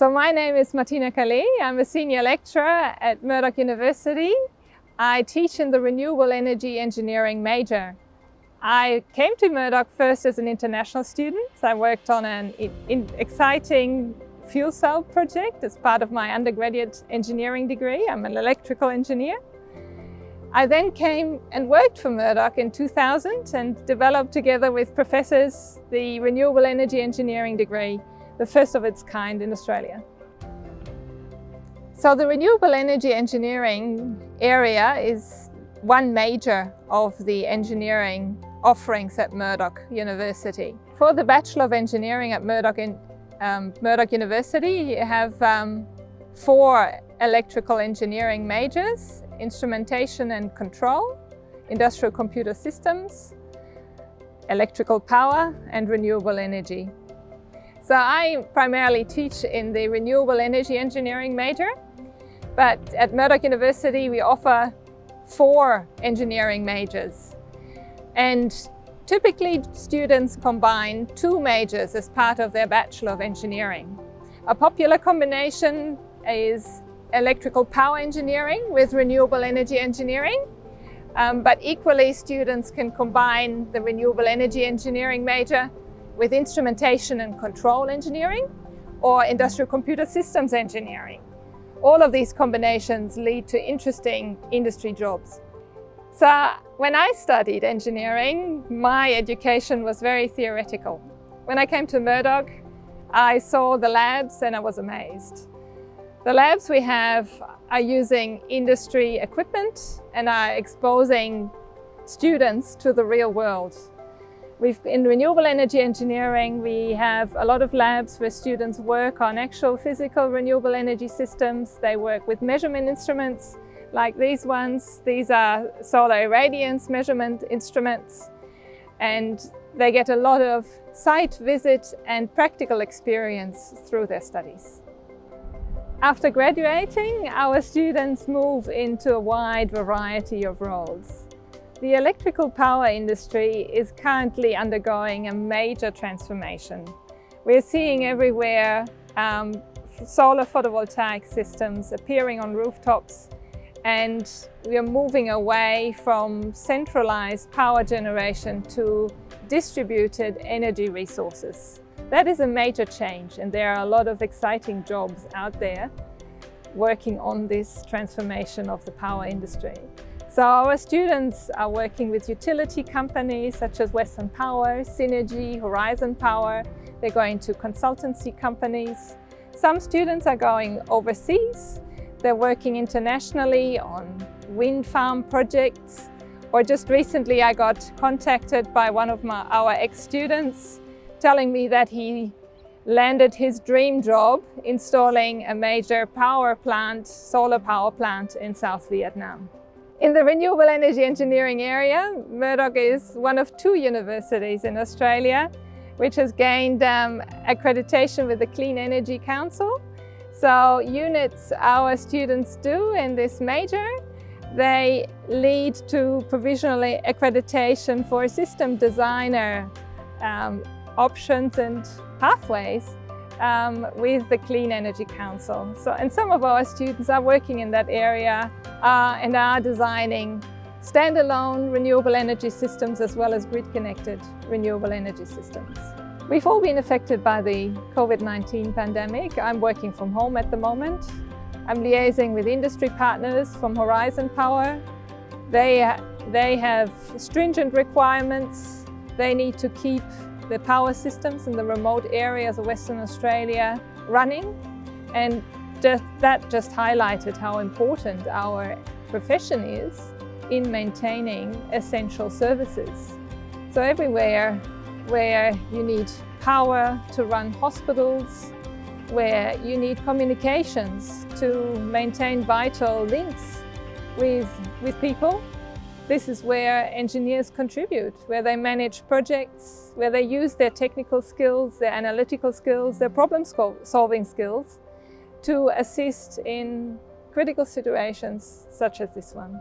So my name is Martina Calais. I'm a senior lecturer at Murdoch University. I teach in the Renewable Energy Engineering major. I came to Murdoch first as an international student. I worked on an exciting fuel cell project as part of my undergraduate engineering degree. I'm an electrical engineer. I then came and worked for Murdoch in 2000 and developed together with professors the Renewable Energy Engineering degree, the first of its kind in Australia. So the Renewable Energy Engineering area is one major of the engineering offerings at Murdoch University. For the Bachelor of Engineering at Murdoch University, you have 4 electrical engineering majors: instrumentation and control, industrial computer systems, electrical power, and renewable energy. So I primarily teach in the Renewable Energy Engineering major, but at Murdoch University we offer 4 engineering majors. And typically students combine 2 majors as part of their Bachelor of Engineering. A popular combination is electrical power engineering with renewable energy engineering, but equally students can combine the renewable energy engineering major with instrumentation and control engineering or industrial computer systems engineering. All of these combinations lead to interesting industry jobs. So when I studied engineering, my education was very theoretical. When I came to Murdoch, I saw the labs and I was amazed. The labs we have are using industry equipment and are exposing students to the real world. In renewable energy engineering, we have a lot of labs where students work on actual physical renewable energy systems. They work with measurement instruments like these ones. These are solar irradiance measurement instruments, and they get a lot of site visit and practical experience through their studies. After graduating, our students move into a wide variety of roles. The electrical power industry is currently undergoing a major transformation. We're seeing everywhere solar photovoltaic systems appearing on rooftops, and we are moving away from centralized power generation to distributed energy resources. That is a major change, and there are a lot of exciting jobs out there working on this transformation of the power industry. So our students are working with utility companies such as Western Power, Synergy, Horizon Power. They're going to consultancy companies. Some students are going overseas. They're working internationally on wind farm projects. Or just recently I got contacted by one of our ex-students telling me that he landed his dream job installing a major power plant, solar power plant in South Vietnam. In the renewable energy engineering area, Murdoch is one of 2 universities in Australia which has gained accreditation with the Clean Energy Council. So units our students do in this major, they lead to provisional accreditation for system designer options and pathways with the Clean Energy Council. And some of our students are working in that area and are designing standalone renewable energy systems as well as grid-connected renewable energy systems. We've all been affected by the COVID-19 pandemic. I'm working from home at the moment. I'm liaising with industry partners from Horizon Power. They have stringent requirements. They need to keep the power systems in the remote areas of Western Australia running, and that just highlighted how important our profession is in maintaining essential services. So everywhere where you need power to run hospitals, where you need communications to maintain vital links with people, this is where engineers contribute, where they manage projects, where they use their technical skills, their analytical skills, their problem-solving skills to assist in critical situations such as this one.